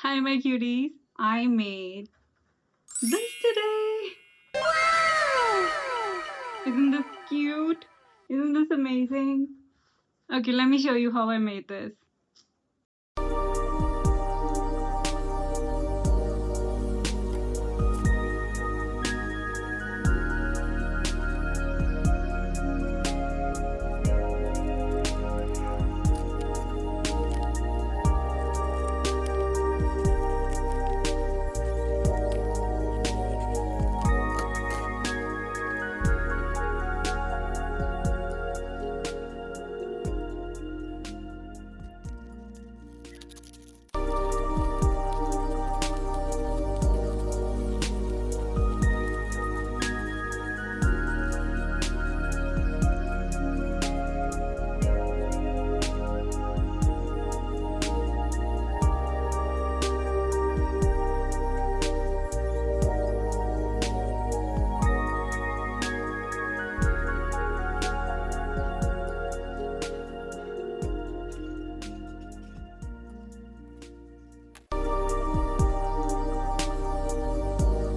Hi, my cuties. I made this today. Isn't this cute? Isn't this amazing? Okay, let me show you how I made this.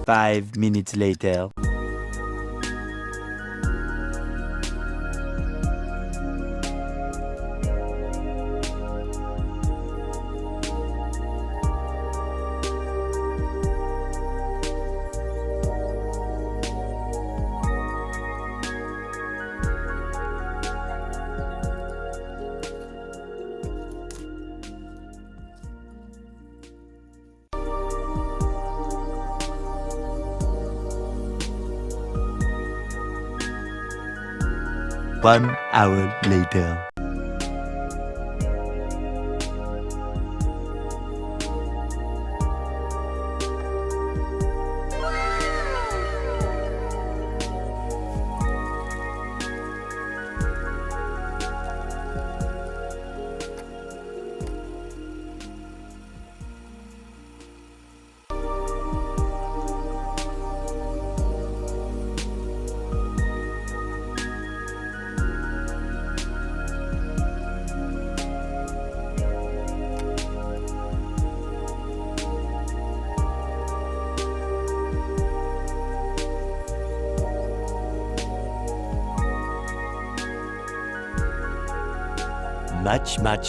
5 minutes later. 1 hour later.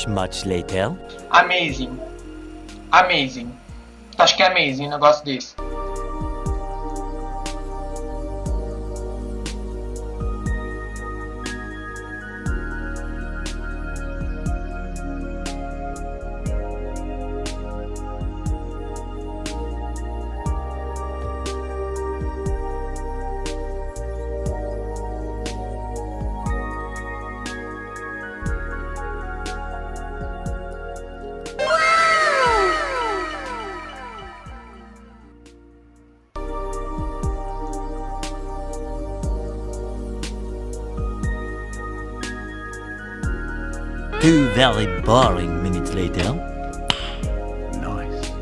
Much later. Amazing. Amazing. Acho que é amazing um negócio desse. Two very boring minutes later. Nice.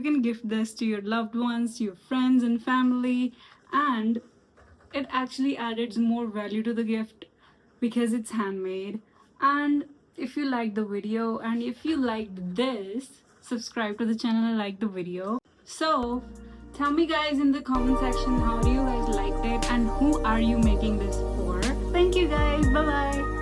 can gift this to your loved ones, to your friends and family, and it actually adds more value to the gift because it's handmade. And if you like the video and if you liked this, subscribe to the channel and like the video. So tell me guys in the comment section how do you guys liked it and who are you making this for. Thank you guys. Bye bye.